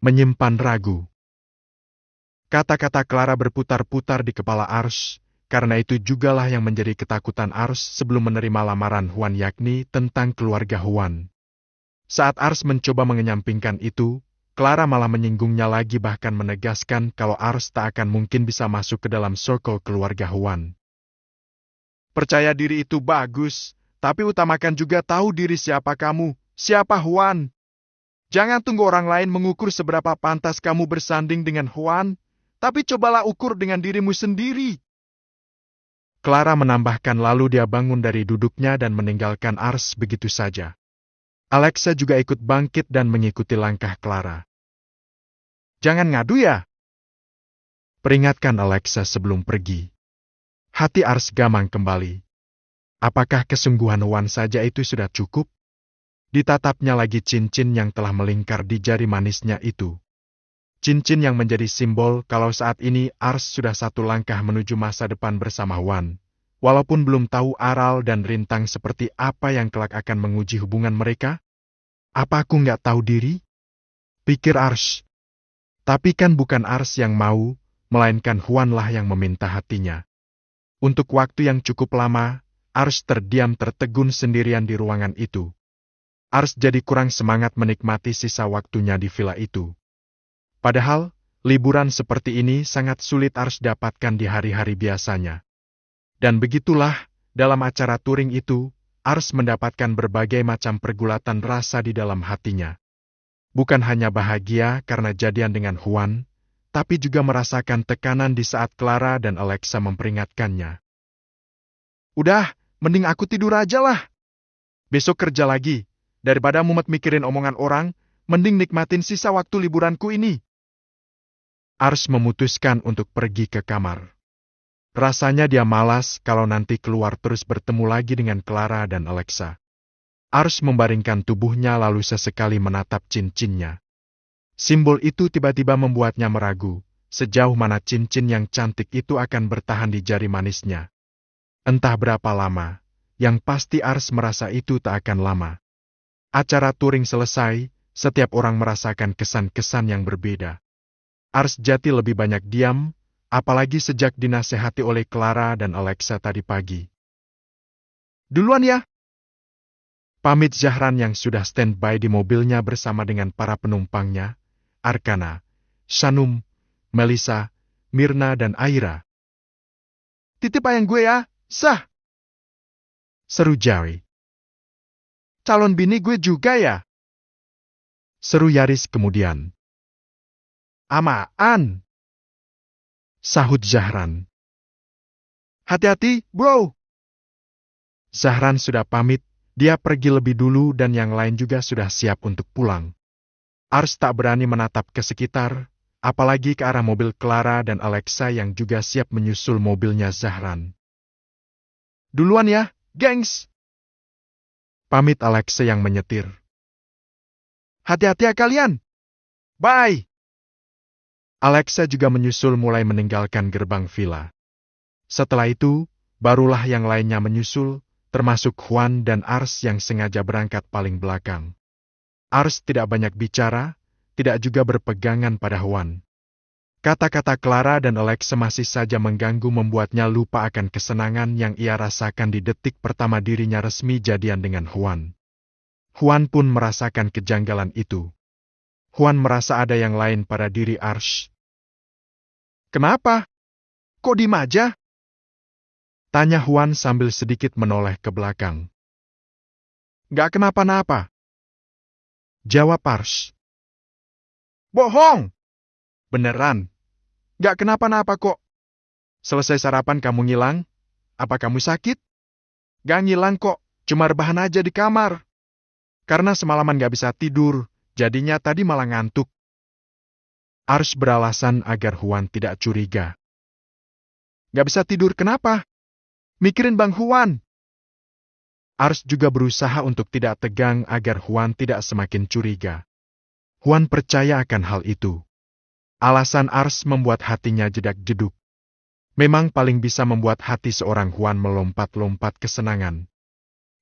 Menyimpan ragu. Kata-kata Clara berputar-putar di kepala Ars, karena itu jugalah yang menjadi ketakutan Ars sebelum menerima lamaran Juan, yakni tentang keluarga Juan. Saat Ars mencoba mengenyampingkan itu, Clara malah menyinggungnya lagi, bahkan menegaskan kalau Ars tak akan mungkin bisa masuk ke dalam circle keluarga Juan. Percaya diri itu bagus, tapi utamakan juga tahu diri siapa kamu, siapa Juan. Jangan tunggu orang lain mengukur seberapa pantas kamu bersanding dengan Juan, tapi cobalah ukur dengan dirimu sendiri. Clara menambahkan, lalu dia bangun dari duduknya dan meninggalkan Ars begitu saja. Alexa juga ikut bangkit dan mengikuti langkah Clara. Jangan ngadu ya, peringatkan Alexa sebelum pergi. Hati Ars gamang kembali. Apakah kesungguhan Juan saja itu sudah cukup? Ditatapnya lagi cincin yang telah melingkar di jari manisnya itu. Cincin yang menjadi simbol kalau saat ini Ars sudah satu langkah menuju masa depan bersama Juan. Walaupun belum tahu aral dan rintang seperti apa yang kelak akan menguji hubungan mereka. Apa aku nggak tahu diri? Pikir Ars. Tapi kan bukan Ars yang mau, melainkan Juanlah yang meminta hatinya. Untuk waktu yang cukup lama, Ars terdiam tertegun sendirian di ruangan itu. Ars jadi kurang semangat menikmati sisa waktunya di villa itu. Padahal, liburan seperti ini sangat sulit Ars dapatkan di hari-hari biasanya. Dan begitulah, dalam acara touring itu, Ars mendapatkan berbagai macam pergulatan rasa di dalam hatinya. Bukan hanya bahagia karena jadian dengan Juan, tapi juga merasakan tekanan di saat Clara dan Alexa memperingatkannya. Udah, mending aku tidur aja lah. Besok kerja lagi. Daripada mumet mikirin omongan orang, mending nikmatin sisa waktu liburanku ini. Ars memutuskan untuk pergi ke kamar. Rasanya dia malas kalau nanti keluar terus bertemu lagi dengan Clara dan Alexa. Ars membaringkan tubuhnya lalu sesekali menatap cincinnya. Simbol itu tiba-tiba membuatnya meragu, sejauh mana cincin yang cantik itu akan bertahan di jari manisnya. Entah berapa lama, yang pasti Ars merasa itu tak akan lama. Acara touring selesai, setiap orang merasakan kesan-kesan yang berbeda. Ars jadi lebih banyak diam, apalagi sejak dinasehati oleh Clara dan Alexa tadi pagi. Duluan ya. Pamit Zahran yang sudah standby di mobilnya bersama dengan para penumpangnya, Arkana, Shanum, Melissa, Mirna dan Aira. Titip ayang gue ya, sah. Seru Jawi. Calon bini gue juga ya? Seru Yaris kemudian. Amaan. Sahut Zahran. Hati-hati, bro. Zahran sudah pamit, dia pergi lebih dulu dan yang lain juga sudah siap untuk pulang. Ars tak berani menatap ke sekitar, apalagi ke arah mobil Clara dan Alexa yang juga siap menyusul mobilnya Zahran. Duluan ya, gengs. Pamit Alexa yang menyetir. Hati-hati ya kalian. Bye. Alexa juga menyusul mulai meninggalkan gerbang villa. Setelah itu, barulah yang lainnya menyusul, termasuk Juan dan Ars yang sengaja berangkat paling belakang. Ars tidak banyak bicara, tidak juga berpegangan pada Juan. Kata-kata Clara dan Alexa masih saja mengganggu membuatnya lupa akan kesenangan yang ia rasakan di detik pertama dirinya resmi jadian dengan Juan. Juan pun merasakan kejanggalan itu. Juan merasa ada yang lain pada diri Ars. Kenapa? Kok diem aja? Tanya Juan sambil sedikit menoleh ke belakang. Gak kenapa-napa. Jawab Ars. Bohong! Beneran. Gak kenapa-napa kok. Selesai sarapan kamu ngilang? Apa kamu sakit? Gak ngilang kok, cuma rebahan aja di kamar. Karena semalaman gak bisa tidur, jadinya tadi malah ngantuk. Ars beralasan agar Juan tidak curiga. Gak bisa tidur kenapa? Mikirin Bang Juan. Ars juga berusaha untuk tidak tegang agar Juan tidak semakin curiga. Juan percaya akan hal itu. Alasan Ars membuat hatinya jedak-jeduk. Memang paling bisa membuat hati seorang Juan melompat-lompat kesenangan.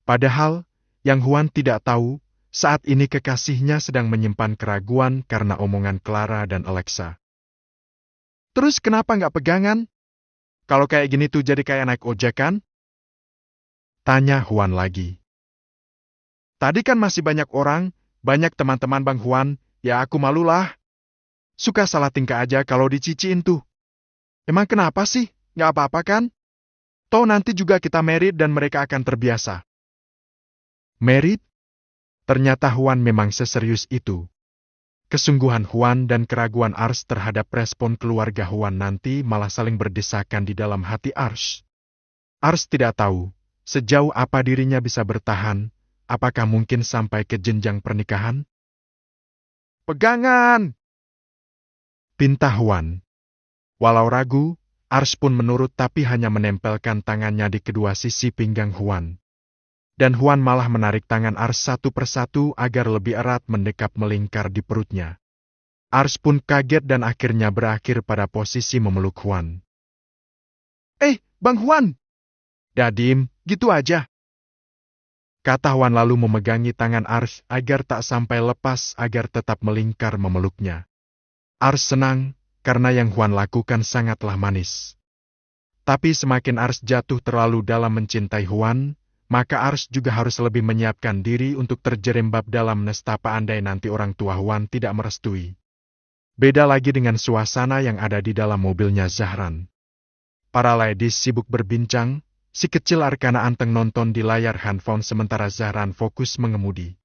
Padahal, yang Juan tidak tahu, Saat ini kekasihnya sedang menyimpan keraguan karena omongan Clara dan Alexa. Terus kenapa nggak pegangan? Kalau kayak gini tuh jadi kayak naik ojek kan? Tanya Huan lagi. Tadi kan masih banyak orang, banyak teman-teman Bang Huan, ya aku malulah. Suka salah tingkah aja kalau diciciin tuh. Emang kenapa sih? Nggak apa-apa kan? Toh nanti juga kita married dan mereka akan terbiasa. Married? Ternyata Huan memang seserius itu. Kesungguhan Huan dan keraguan Ars terhadap respon keluarga Huan nanti malah saling berdesakan di dalam hati Ars. Ars tidak tahu sejauh apa dirinya bisa bertahan, apakah mungkin sampai ke jenjang pernikahan? Pegangan! Pinta Huan. Walau ragu, Ars pun menurut tapi hanya menempelkan tangannya di kedua sisi pinggang Huan. Dan Huan malah menarik tangan Ars satu persatu agar lebih erat mendekap melingkar di perutnya. Ars pun kaget dan akhirnya berakhir pada posisi memeluk Huan. Bang Huan! Dadim, gitu aja. Kata Huan lalu memegangi tangan Ars agar tak sampai lepas agar tetap melingkar memeluknya. Ars senang, karena yang Huan lakukan sangatlah manis. Tapi semakin Ars jatuh terlalu dalam mencintai Huan, maka Ars juga harus lebih menyiapkan diri untuk terjerembab dalam nestapa andai nanti orang tua Huan tidak merestui. Beda lagi dengan suasana yang ada di dalam mobilnya Zahran. Para ladies sibuk berbincang, si kecil Arkana anteng nonton di layar handphone sementara Zahran fokus mengemudi.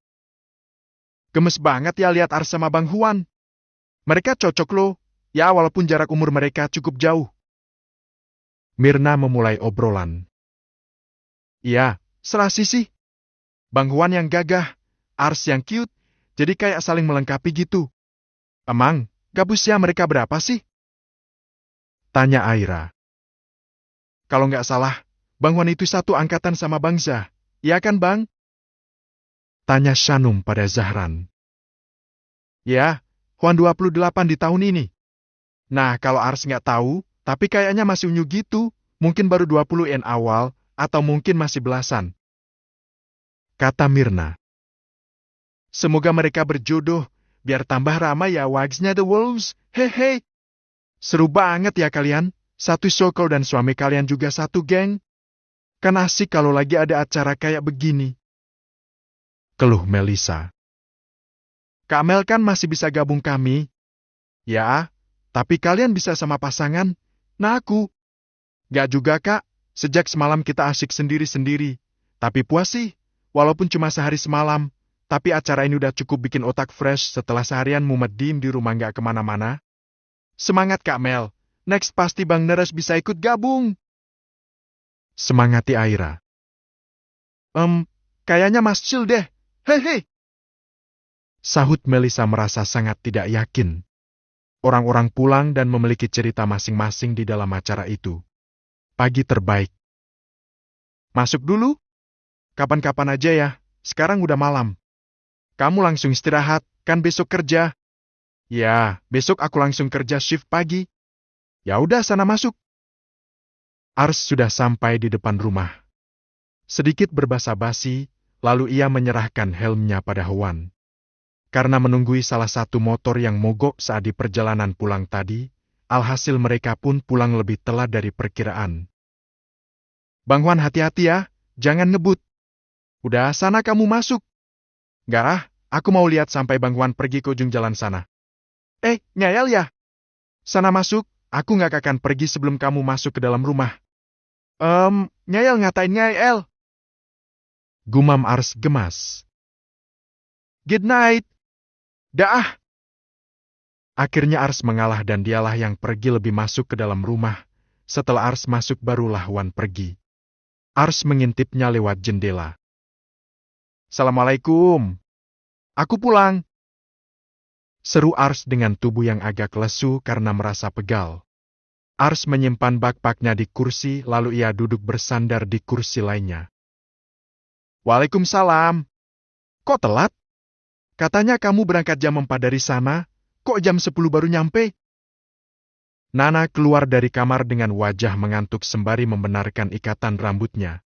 Gemes banget ya lihat Ars sama Bang Huan. Mereka cocok loh, ya walaupun jarak umur mereka cukup jauh. Mirna memulai obrolan. Iya, serasi sih. Bang Huan yang gagah, Ars yang cute, jadi kayak saling melengkapi gitu. Emang, gabusnya mereka berapa sih? Tanya Aira. Kalau nggak salah, Bang Huan itu satu angkatan sama Bang Zah, iya kan Bang? Tanya Shanum pada Zahran. Ya, Huan 28 di tahun ini. Nah, kalau Ars nggak tahu, tapi kayaknya masih unyu gitu, mungkin baru 20-an awal, atau mungkin masih belasan. Kata Mirna. Semoga mereka berjodoh, biar tambah ramai ya wagsnya The Wolves, hehe. Seru banget ya kalian, satu circle dan suami kalian juga satu geng. Kan asik kalau lagi ada acara kayak begini. Keluh Melisa. Kak Mel kan masih bisa gabung kami. Ya, tapi kalian bisa sama pasangan. Nah aku. Gak juga kak, sejak semalam kita asik sendiri-sendiri. Tapi puas sih, walaupun cuma sehari semalam. Tapi acara ini udah cukup bikin otak fresh setelah seharian mumet diem di rumah gak kemana-mana. Semangat Kak Mel, next pasti Bang Neres bisa ikut gabung. Semangati Aira. Kayaknya Mas Chill deh, hehe. Sahut Melisa merasa sangat tidak yakin. Orang-orang pulang dan memiliki cerita masing-masing di dalam acara itu. Pagi terbaik. Masuk dulu? Kapan-kapan aja ya, sekarang udah malam. Kamu langsung istirahat, kan besok kerja? Ya, besok aku langsung kerja shift pagi. Ya udah sana masuk. Ars sudah sampai di depan rumah. Sedikit berbasa-basi, lalu ia menyerahkan helmnya pada Huan. Karena menunggui salah satu motor yang mogok saat di perjalanan pulang tadi, alhasil mereka pun pulang lebih telat dari perkiraan. Bang Huan hati-hati ya, jangan ngebut. Udah sana kamu masuk. Nggak ah, aku mau lihat sampai Bang Huan pergi ke ujung jalan sana. Nyayal ya? Sana masuk, aku nggak akan pergi sebelum kamu masuk ke dalam rumah. Nyayal ngatain Nyayal? Gumam Ars gemas. Good night. Dah. Akhirnya Ars mengalah dan dialah yang pergi lebih masuk ke dalam rumah. Setelah Ars masuk barulah Huan pergi. Ars mengintipnya lewat jendela. Assalamualaikum. Aku pulang. Seru Ars dengan tubuh yang agak lesu karena merasa pegal. Ars menyimpan bakpaknya di kursi lalu ia duduk bersandar di kursi lainnya. Waalaikumsalam. Kok telat? Katanya kamu berangkat jam 4 dari sana, kok jam 10 baru nyampe? Nana keluar dari kamar dengan wajah mengantuk sembari membenarkan ikatan rambutnya.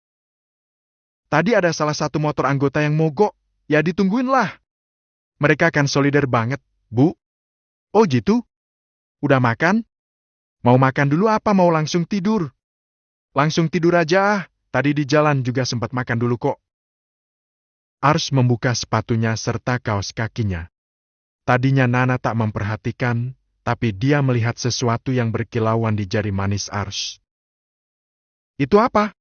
Tadi ada salah satu motor anggota yang mogok, Ya ditungguin lah. Mereka kan solider banget, Bu. Oh gitu? Udah makan? Mau makan dulu apa mau langsung tidur? Langsung tidur aja ah. Tadi di jalan juga sempat makan dulu kok. Ars membuka sepatunya serta kaos kakinya. Tadinya Nana tak memperhatikan, tapi dia melihat sesuatu yang berkilauan di jari manis Ars. Itu apa?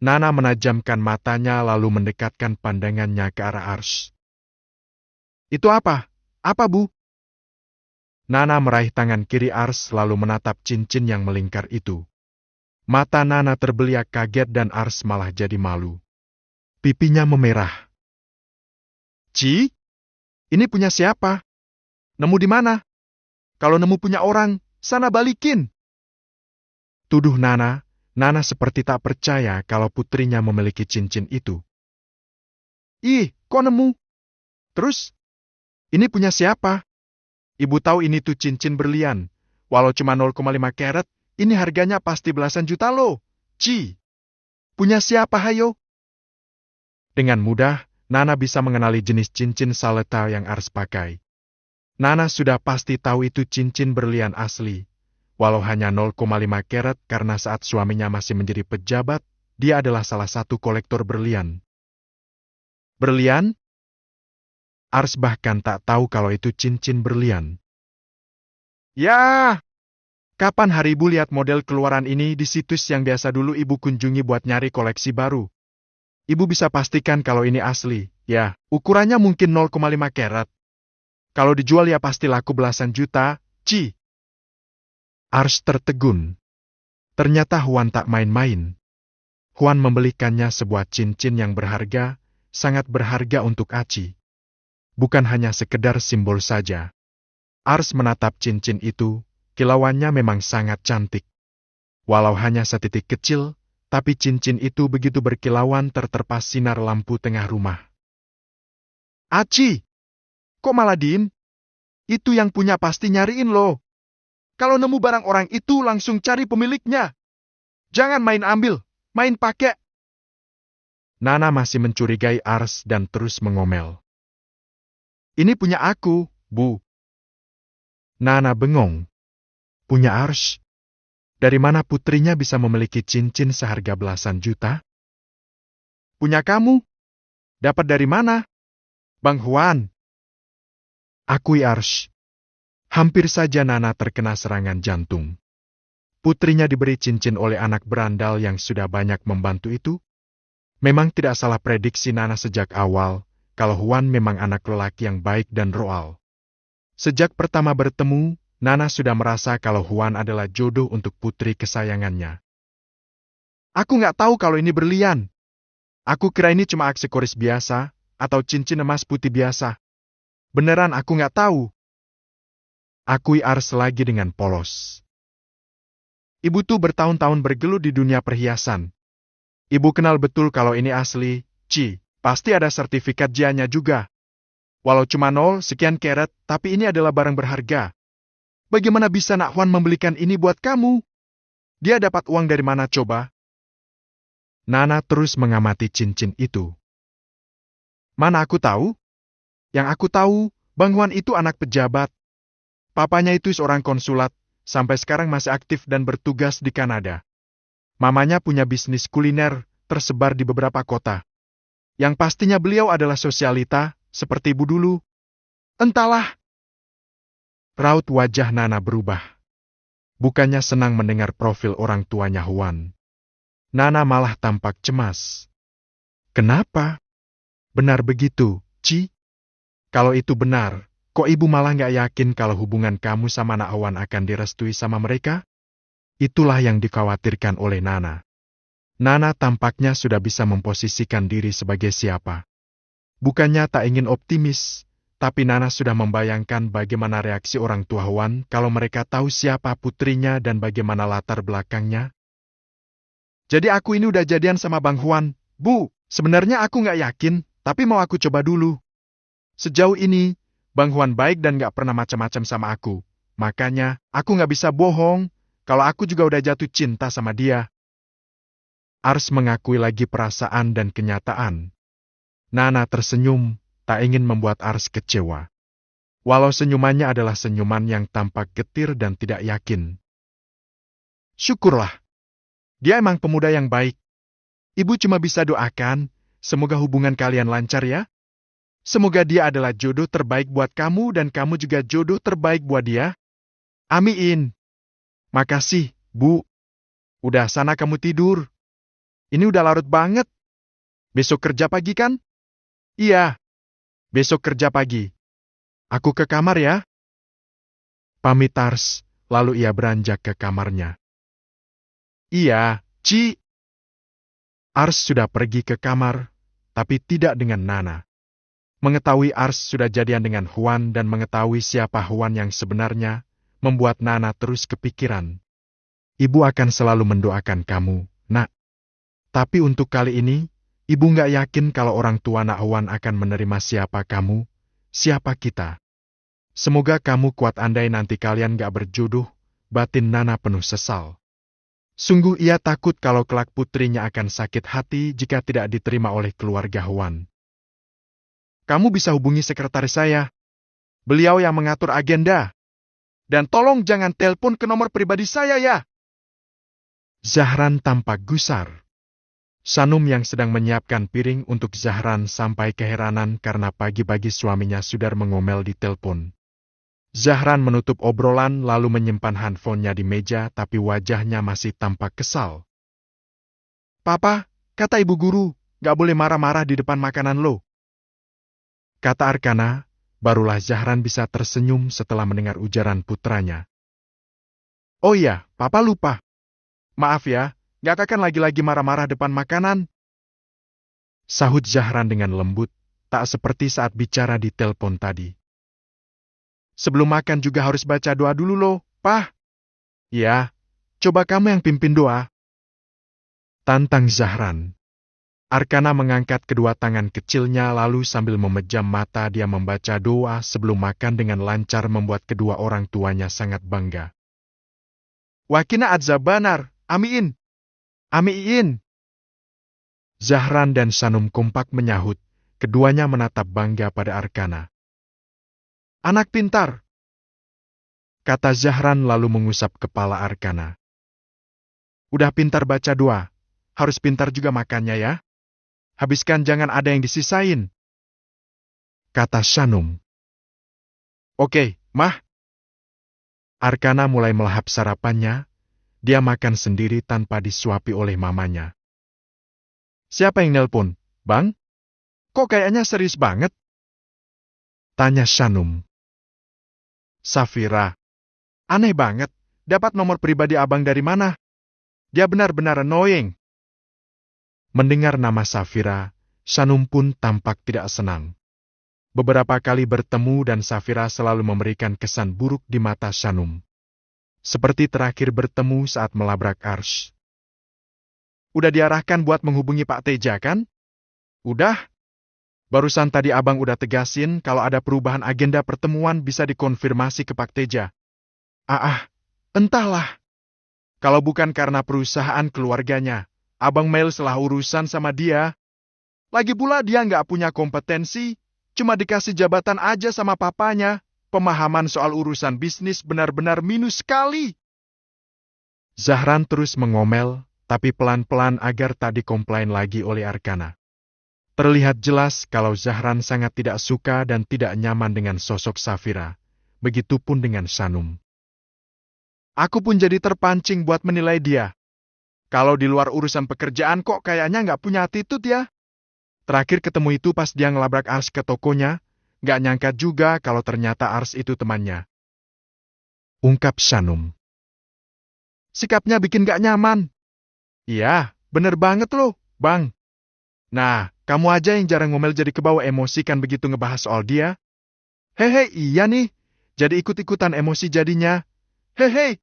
Nana menajamkan matanya lalu mendekatkan pandangannya ke arah Ars. Itu apa? Apa, Bu? Nana meraih tangan kiri Ars lalu menatap cincin yang melingkar itu. Mata Nana terbeliak kaget dan Ars malah jadi malu. Pipinya memerah. Ci? Ini punya siapa? Nemu di mana? Kalau nemu punya orang, sana balikin. Tuduh Nana. Nana seperti tak percaya kalau putrinya memiliki cincin itu. Ih, kok nemu? Terus? Ini punya siapa? Ibu tahu ini tuh cincin berlian. Walau cuma 0,5 karat, ini harganya pasti belasan juta loh. Ci. Punya siapa hayo? Dengan mudah, Nana bisa mengenali jenis cincin saleta yang Ars pakai. Nana sudah pasti tahu itu cincin berlian asli. Walau hanya 0,5 karat karena saat suaminya masih menjadi pejabat, dia adalah salah satu kolektor berlian. Berlian? Ars bahkan tak tahu kalau itu cincin berlian. Ya, kapan hari Ibu lihat model keluaran ini di situs yang biasa dulu Ibu kunjungi buat nyari koleksi baru? Ibu bisa pastikan kalau ini asli. Ya, ukurannya mungkin 0,5 karat. Kalau dijual ya pasti laku belasan juta, Ci. Ars tertegun. Ternyata Huan tak main-main. Huan membelikannya sebuah cincin yang berharga, sangat berharga untuk Aci. Bukan hanya sekedar simbol saja. Ars menatap cincin itu, kilauannya memang sangat cantik. Walau hanya setitik kecil, tapi cincin itu begitu berkilauan terterpa sinar lampu tengah rumah. Aci! Kok malah diem? Itu yang punya pasti nyariin loh. Kalau nemu barang orang itu langsung cari pemiliknya. Jangan main ambil, main pakai. Nana masih mencurigai Ars dan terus mengomel. Ini punya aku, Bu. Nana bengong. Punya Ars? Dari mana putrinya bisa memiliki cincin seharga belasan juta? Punya kamu? Dapat dari mana? Bang Huan. Akui Ars. Hampir saja Nana terkena serangan jantung. Putrinya diberi cincin oleh anak berandal yang sudah banyak membantu itu? Memang tidak salah prediksi Nana sejak awal, kalau Huan memang anak lelaki yang baik dan roal. Sejak pertama bertemu, Nana sudah merasa kalau Huan adalah jodoh untuk putri kesayangannya. Aku nggak tahu kalau ini berlian. Aku kira ini cuma aksesoris biasa, atau cincin emas putih biasa. Beneran aku nggak tahu. Akui Ars lagi dengan polos. Ibu tuh bertahun-tahun bergelut di dunia perhiasan. Ibu kenal betul kalau ini asli, Ci, pasti ada sertifikat JA-nya juga. Walau cuma 0 sekian karat, tapi ini adalah barang berharga. Bagaimana bisa Nak Huan membelikan ini buat kamu? Dia dapat uang dari mana coba? Nana terus mengamati cincin itu. Mana aku tahu? Yang aku tahu, Bang Huan itu anak pejabat. Papanya itu seorang konsulat, sampai sekarang masih aktif dan bertugas di Kanada. Mamanya punya bisnis kuliner, tersebar di beberapa kota. Yang pastinya beliau adalah sosialita, seperti ibu dulu. Entahlah. Raut wajah Nana berubah. Bukannya senang mendengar profil orang tuanya Huan. Nana malah tampak cemas. Kenapa? Benar begitu, Ci? Kalau itu benar, kok ibu malah nggak yakin kalau hubungan kamu sama Nak Huan akan direstui sama mereka? Itulah yang dikhawatirkan oleh Nana. Nana tampaknya sudah bisa memposisikan diri sebagai siapa. Bukannya tak ingin optimis, tapi Nana sudah membayangkan bagaimana reaksi orang tua Huan kalau mereka tahu siapa putrinya dan bagaimana latar belakangnya. Jadi aku ini udah jadian sama Bang Huan. Bu, sebenarnya aku nggak yakin, tapi mau aku coba dulu. Sejauh ini, Bang Huan baik dan nggak pernah macam-macam sama aku. Makanya, aku nggak bisa bohong kalau aku juga udah jatuh cinta sama dia. Ars mengakui lagi perasaan dan kenyataan. Nana tersenyum, tak ingin membuat Ars kecewa. Walau senyumannya adalah senyuman yang tampak getir dan tidak yakin. Syukurlah. Dia emang pemuda yang baik. Ibu cuma bisa doakan, semoga hubungan kalian lancar ya. Semoga dia adalah jodoh terbaik buat kamu dan kamu juga jodoh terbaik buat dia. Amin. Makasih, Bu. Udah sana kamu tidur. Ini udah larut banget. Besok kerja pagi kan? Iya. Besok kerja pagi. Aku ke kamar ya. Pamit Ars, lalu ia beranjak ke kamarnya. Iya, Ci. Ars sudah pergi ke kamar, tapi tidak dengan Nana. Mengetahui Ars sudah jadian dengan Huan dan mengetahui siapa Huan yang sebenarnya, membuat Nana terus kepikiran. Ibu akan selalu mendoakan kamu, Nak. Tapi untuk kali ini, Ibu nggak yakin kalau orang tua Nak Huan akan menerima siapa kamu, siapa kita. Semoga kamu kuat andai nanti kalian gak berjodoh, batin Nana penuh sesal. Sungguh ia takut kalau kelak putrinya akan sakit hati jika tidak diterima oleh keluarga Huan. Kamu bisa hubungi sekretaris saya. Beliau yang mengatur agenda. Dan tolong jangan telepon ke nomor pribadi saya ya. Zahran tampak gusar. Sanum yang sedang menyiapkan piring untuk Zahran sampai keheranan karena pagi-pagi suaminya sudah mengomel di telepon. Zahran menutup obrolan lalu menyimpan handphonenya di meja tapi wajahnya masih tampak kesal. Papa, kata ibu guru, gak boleh marah-marah di depan makanan lo. Kata Arkana, barulah Zahran bisa tersenyum setelah mendengar ujaran putranya. Oh iya, Papa lupa. Maaf ya, gak akan lagi-lagi marah-marah depan makanan. Sahut Zahran dengan lembut, tak seperti saat bicara di telepon tadi. Sebelum makan juga harus baca doa dulu loh, Pah. Ya, coba kamu yang pimpin doa. Tantang Zahran. Arkana mengangkat kedua tangan kecilnya lalu sambil memejam mata dia membaca doa sebelum makan dengan lancar membuat kedua orang tuanya sangat bangga. Wakina adza banar, amin. Amin. Zahran dan Sanum kompak menyahut, keduanya menatap bangga pada Arkana. Anak pintar, kata Zahran lalu mengusap kepala Arkana. Udah pintar baca doa, harus pintar juga makannya ya. Habiskan jangan ada yang disisain, kata Sanum. Oke, Mah. Arkana mulai melahap sarapannya, dia makan sendiri tanpa disuapi oleh mamanya. Siapa yang nelpon, Bang? Kok kayaknya serius banget? Tanya Sanum. Safira. Aneh banget, dapat nomor pribadi abang dari mana? Dia benar-benar annoying. Mendengar nama Safira, Sanum pun tampak tidak senang. Beberapa kali bertemu dan Safira selalu memberikan kesan buruk di mata Sanum. Seperti terakhir bertemu saat melabrak Ars. Udah diarahkan buat menghubungi Pak Teja kan? Udah. Barusan tadi abang udah tegasin kalau ada perubahan agenda pertemuan bisa dikonfirmasi ke Pak Teja. Entahlah. Kalau bukan karena perusahaan keluarganya, abang mail setelah urusan sama dia. Lagi pula dia nggak punya kompetensi, cuma dikasih jabatan aja sama papanya. Pemahaman soal urusan bisnis benar-benar minus sekali. Zahran terus mengomel, tapi pelan-pelan agar tak dikomplain lagi oleh Arkana. Terlihat jelas kalau Zahran sangat tidak suka dan tidak nyaman dengan sosok Safira. Begitupun dengan Sanum. Aku pun jadi terpancing buat menilai dia. Kalau di luar urusan pekerjaan kok kayaknya nggak punya attitude ya. Terakhir ketemu itu pas dia ngelabrak Ars ke tokonya, nggak nyangka juga kalau ternyata Ars itu temannya. Ungkap Sanum. Sikapnya bikin nggak nyaman. Iya, bener banget loh, Bang. Nah, kamu aja yang jarang ngomel jadi kebawa emosi kan begitu ngebahas soal dia. Hehe, iya nih. Jadi ikut-ikutan emosi jadinya. Hehe.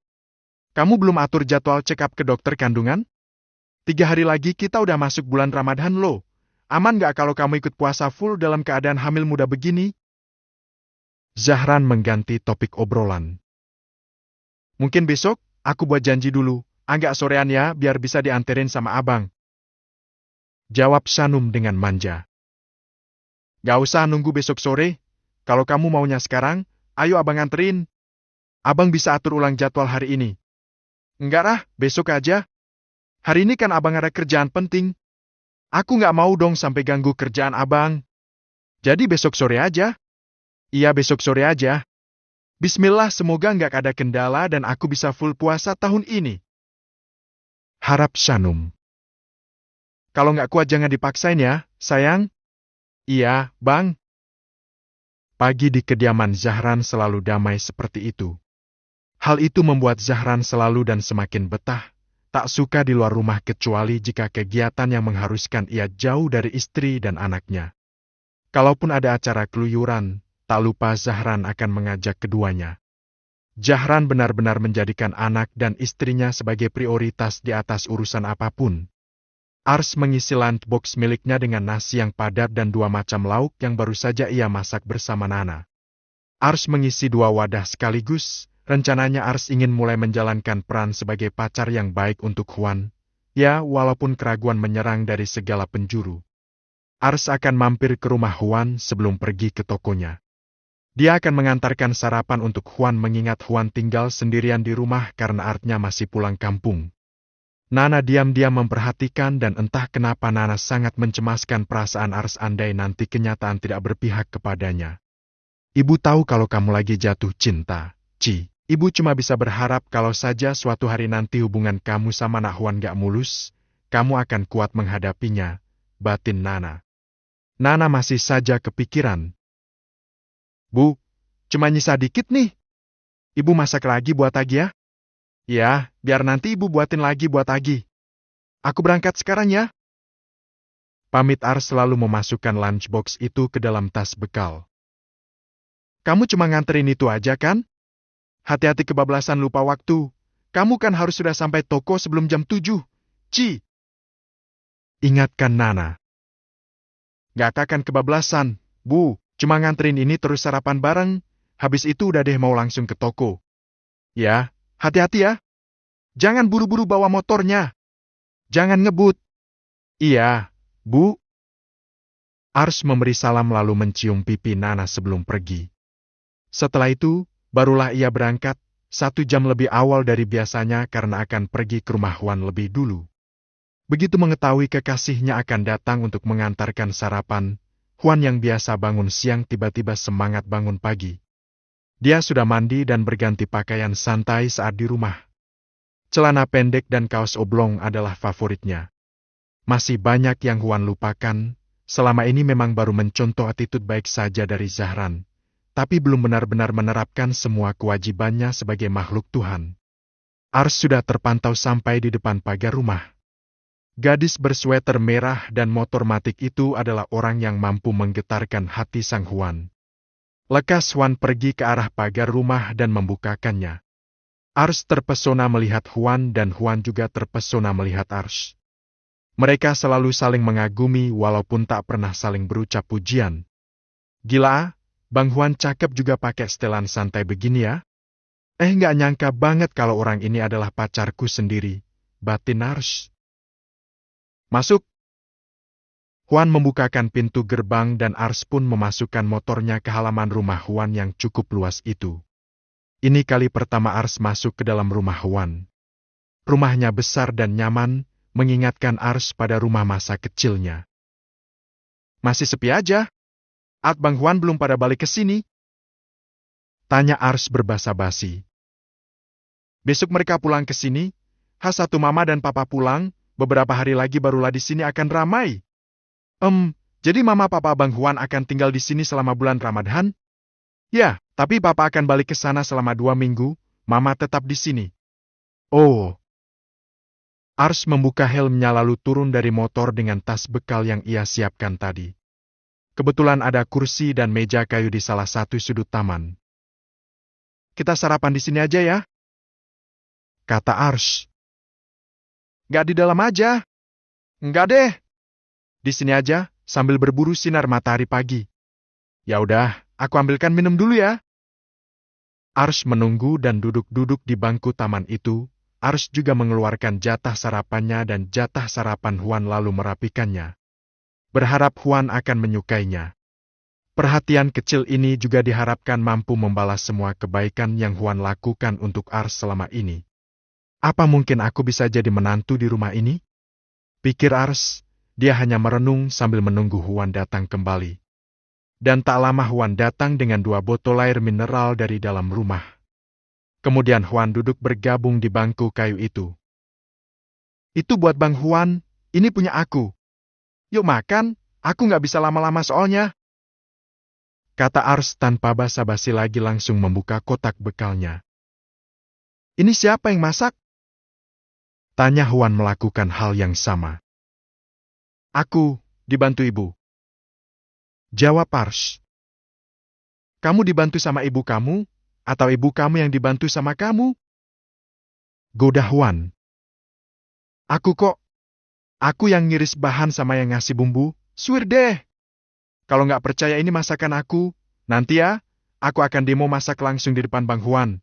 Kamu belum atur jadwal check up ke dokter kandungan? 3 hari lagi kita udah masuk bulan Ramadan loh. Aman gak kalau kamu ikut puasa full dalam keadaan hamil muda begini? Zahran mengganti topik obrolan. Mungkin besok, aku buat janji dulu. Agak sorean ya, biar bisa dianterin sama abang. Jawab Sanum dengan manja. Gak usah nunggu besok sore. Kalau kamu maunya sekarang, ayo abang anterin. Abang bisa atur ulang jadwal hari ini. Enggak lah, besok aja. Hari ini kan abang ada kerjaan penting. Aku nggak mau dong sampai ganggu kerjaan abang. Jadi besok sore aja. Iya besok sore aja. Bismillah semoga nggak ada kendala dan aku bisa full puasa tahun ini. Harap Shanum. Kalau nggak kuat jangan dipaksain ya, sayang. Iya, bang. Pagi di kediaman Zahran selalu damai seperti itu. Hal itu membuat Zahran selalu dan semakin betah. Tak suka di luar rumah kecuali jika kegiatan yang mengharuskan ia jauh dari istri dan anaknya. Kalaupun ada acara keluyuran, tak lupa Zahran akan mengajak keduanya. Zahran benar-benar menjadikan anak dan istrinya sebagai prioritas di atas urusan apapun. Ars mengisi lunchbox miliknya dengan nasi yang padat dan 2 macam lauk yang baru saja ia masak bersama Nana. Ars mengisi 2 wadah sekaligus. Rencananya Ars ingin mulai menjalankan peran sebagai pacar yang baik untuk Huan. Ya, walaupun keraguan menyerang dari segala penjuru. Ars akan mampir ke rumah Huan sebelum pergi ke tokonya. Dia akan mengantarkan sarapan untuk Huan mengingat Huan tinggal sendirian di rumah karena artnya masih pulang kampung. Nana diam-diam memperhatikan dan entah kenapa Nana sangat mencemaskan perasaan Ars andai nanti kenyataan tidak berpihak kepadanya. Ibu tahu kalau kamu lagi jatuh cinta, Ci. Ibu cuma bisa berharap kalau saja suatu hari nanti hubungan kamu sama Nak Huan gak mulus, kamu akan kuat menghadapinya, batin Nana. Nana masih saja kepikiran. Bu, cuma nyisa dikit nih. Ibu masak lagi buat Agi ya? Ya, biar nanti ibu buatin lagi buat Agi. Aku berangkat sekarang ya. Pamit Ars selalu memasukkan lunchbox itu ke dalam tas bekal. Kamu cuma nganterin itu aja kan? Hati-hati kebablasan lupa waktu. Kamu kan harus sudah sampai toko sebelum jam 7. Ci. Ingatkan Nana. Gak akan kebablasan, Bu. Cuma nganterin ini terus sarapan bareng. Habis itu udah deh mau langsung ke toko. Ya, hati-hati ya. Jangan buru-buru bawa motornya. Jangan ngebut. Iya, Bu. Ars memberi salam lalu mencium pipi Nana sebelum pergi. Setelah itu, barulah ia berangkat, 1 jam lebih awal dari biasanya karena akan pergi ke rumah Huan lebih dulu. Begitu mengetahui kekasihnya akan datang untuk mengantarkan sarapan, Huan yang biasa bangun siang tiba-tiba semangat bangun pagi. Dia sudah mandi dan berganti pakaian santai saat di rumah. Celana pendek dan kaos oblong adalah favoritnya. Masih banyak yang Huan lupakan, selama ini memang baru mencontoh attitude baik saja dari Zahran. Tapi belum benar-benar menerapkan semua kewajibannya sebagai makhluk Tuhan. Ars sudah terpantau sampai di depan pagar rumah. Gadis bersweter merah dan motor matic itu adalah orang yang mampu menggetarkan hati sang Huan. Lekas Huan pergi ke arah pagar rumah dan membukakannya. Ars terpesona melihat Huan dan Huan juga terpesona melihat Ars. Mereka selalu saling mengagumi walaupun tak pernah saling berucap pujian. Gila, Bang Huan cakep juga pakai setelan santai begini ya? Nggak nyangka banget kalau orang ini adalah pacarku sendiri, batin Ars. Masuk. Huan membukakan pintu gerbang dan Ars pun memasukkan motornya ke halaman rumah Huan yang cukup luas itu. Ini kali pertama Ars masuk ke dalam rumah Huan. Rumahnya besar dan nyaman, mengingatkan Ars pada rumah masa kecilnya. Masih sepi aja. Bang Huan belum pada balik ke sini? Tanya Ars berbasa-basi. Besok mereka pulang ke sini. H1 Mama dan Papa pulang, beberapa hari lagi barulah di sini akan ramai. Jadi Mama Papa Bang Huan akan tinggal di sini selama bulan Ramadan? Ya, tapi Papa akan balik ke sana selama 2 minggu, Mama tetap di sini. Oh. Ars membuka helmnya lalu turun dari motor dengan tas bekal yang ia siapkan tadi. Kebetulan ada kursi dan meja kayu di salah satu sudut taman. Kita sarapan di sini aja ya, kata Ars. Gak di dalam aja. Enggak deh. Di sini aja, sambil berburu sinar matahari pagi. Ya udah, aku ambilkan minum dulu ya. Ars menunggu dan duduk-duduk di bangku taman itu. Ars juga mengeluarkan jatah sarapannya dan jatah sarapan Huan lalu merapikannya. Berharap Huan akan menyukainya. Perhatian kecil ini juga diharapkan mampu membalas semua kebaikan yang Huan lakukan untuk Ars selama ini. Apa mungkin aku bisa jadi menantu di rumah ini? Pikir Ars, dia hanya merenung sambil menunggu Huan datang kembali. Dan tak lama Huan datang dengan 2 botol air mineral dari dalam rumah. Kemudian Huan duduk bergabung di bangku kayu itu. Itu buat Bang Huan, ini punya aku. Yuk makan, aku nggak bisa lama-lama soalnya. Kata Ars tanpa basa-basi lagi langsung membuka kotak bekalnya. Ini siapa yang masak? Tanya Huan melakukan hal yang sama. Aku, dibantu ibu. Jawab Ars. Kamu dibantu sama ibu kamu, atau ibu kamu yang dibantu sama kamu? Goda Huan. Aku kok. Aku yang ngiris bahan sama yang ngasih bumbu, suir deh. Kalau nggak percaya ini masakan aku, nanti ya, aku akan demo masak langsung di depan Bang Huan.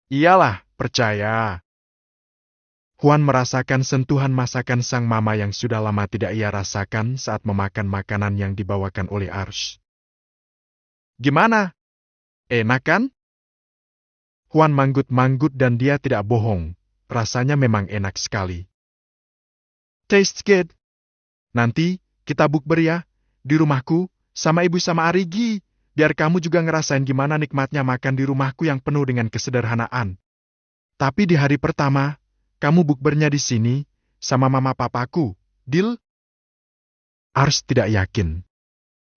Iyalah, percaya. Huan merasakan sentuhan masakan sang mama yang sudah lama tidak ia rasakan saat memakan makanan yang dibawakan oleh Ars. Gimana? Enak kan? Huan manggut-manggut dan dia tidak bohong. Rasanya memang enak sekali. Tastes good. Nanti, kita bukber ya. Di rumahku, sama ibu sama Arigi, biar kamu juga ngerasain gimana nikmatnya makan di rumahku yang penuh dengan kesederhanaan. Tapi di hari pertama, kamu bukbernya di sini, sama mama papaku, deal? Ars tidak yakin.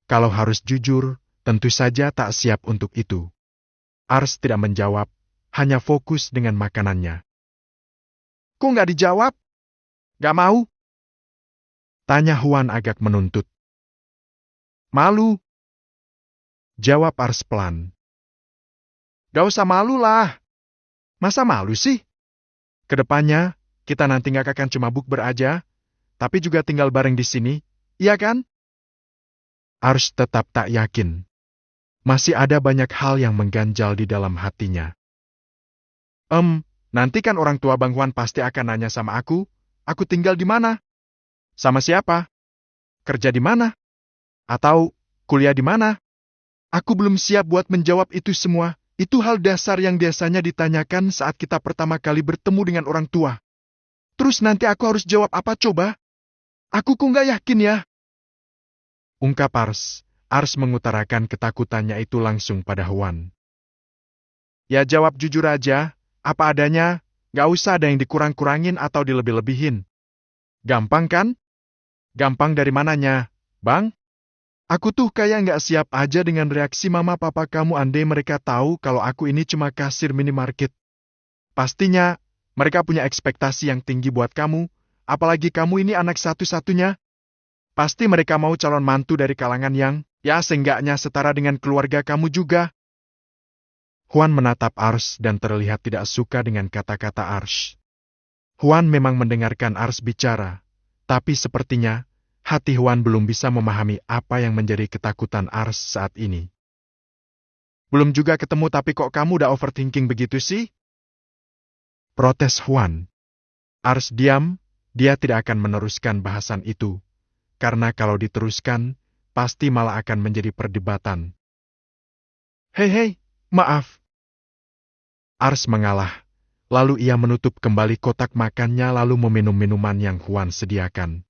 Kalau harus jujur, tentu saja tak siap untuk itu. Ars tidak menjawab, hanya fokus dengan makanannya. Kok nggak dijawab? Nggak mau? Tanya Huan agak menuntut. Malu. Jawab Ars pelan. Gak usah malu lah. Masa malu sih? Kedepannya, kita nanti gak akan cuma bukber aja, tapi juga tinggal bareng di sini, iya kan? Ars tetap tak yakin. Masih ada banyak hal yang mengganjal di dalam hatinya. Nanti kan orang tua Bang Huan pasti akan nanya sama aku tinggal di mana? Sama siapa? Kerja di mana? Atau kuliah di mana? Aku belum siap buat menjawab itu semua. Itu hal dasar yang biasanya ditanyakan saat kita pertama kali bertemu dengan orang tua. Terus nanti aku harus jawab apa coba? Aku kok nggak yakin ya? Ungkap Ars. Ars mengutarakan ketakutannya itu langsung pada Huan. Ya jawab jujur aja, apa adanya, nggak usah ada yang dikurang-kurangin atau dilebih-lebihin. Gampang kan? Gampang dari mananya, Bang? Aku tuh kayak nggak siap aja dengan reaksi mama papa kamu andai mereka tahu kalau aku ini cuma kasir minimarket. Pastinya, mereka punya ekspektasi yang tinggi buat kamu, apalagi kamu ini anak satu-satunya. Pasti mereka mau calon mantu dari kalangan yang, ya seenggaknya setara dengan keluarga kamu juga. Huan menatap Ars dan terlihat tidak suka dengan kata-kata Ars. Huan memang mendengarkan Ars bicara, tapi sepertinya, hati Huan belum bisa memahami apa yang menjadi ketakutan Ars saat ini. Belum juga ketemu tapi kok kamu udah overthinking begitu sih? Protes Huan. Ars diam, dia tidak akan meneruskan bahasan itu. Karena kalau diteruskan, pasti malah akan menjadi perdebatan. Hei, maaf. Ars mengalah, lalu ia menutup kembali kotak makannya lalu meminum minuman yang Huan sediakan.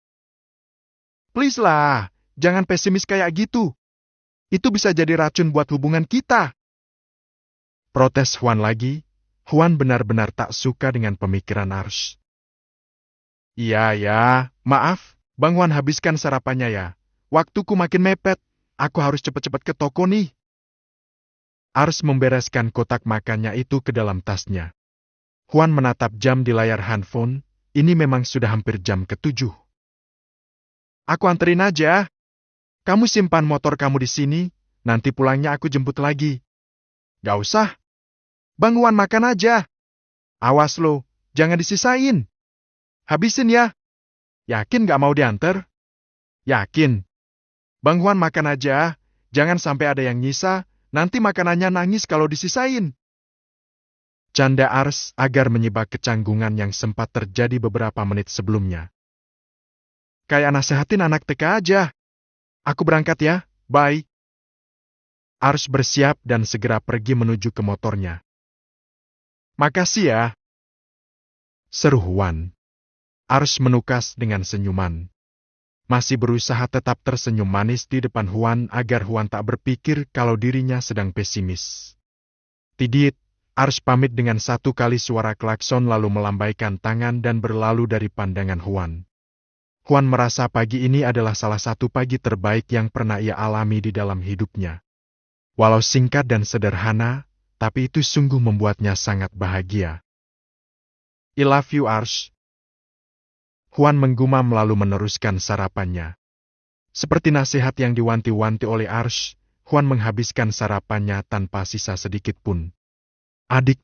Please lah, jangan pesimis kayak gitu. Itu bisa jadi racun buat hubungan kita. Protes Huan lagi. Huan benar-benar tak suka dengan pemikiran Ars. Iya, maaf. Bang Huan habiskan sarapannya ya. Waktuku makin mepet. Aku harus cepat-cepat ke toko nih. Ars membereskan kotak makannya itu ke dalam tasnya. Huan menatap jam di layar handphone. Ini memang sudah hampir jam ke-7. Aku anterin aja. Kamu simpan motor kamu di sini, nanti pulangnya aku jemput lagi. Gak usah. Bang Huan makan aja. Awas lo, jangan disisain. Habisin ya. Yakin gak mau diantar? Yakin. Bang Huan makan aja, jangan sampai ada yang nyisa, nanti makanannya nangis kalau disisain. Canda Ars agar menyibak kecanggungan yang sempat terjadi beberapa menit sebelumnya. Kayak nasehatin anak TK aja. Aku berangkat ya, bye. Ars bersiap dan segera pergi menuju ke motornya. "Makasih ya," seru Juan. Ars menukas dengan senyuman. Masih berusaha tetap tersenyum manis di depan Juan agar Juan tak berpikir kalau dirinya sedang pesimis. Tidit, Ars pamit dengan satu kali suara klakson lalu melambaikan tangan dan berlalu dari pandangan Juan. Juan merasa pagi ini adalah salah satu pagi terbaik yang pernah ia alami di dalam hidupnya. Walau singkat dan sederhana, tapi itu sungguh membuatnya sangat bahagia. "I love you, Ars." Juan menggumam lalu meneruskan sarapannya. Seperti nasihat yang diwanti-wanti oleh Ars, Juan menghabiskan sarapannya tanpa sisa sedikit pun. Adik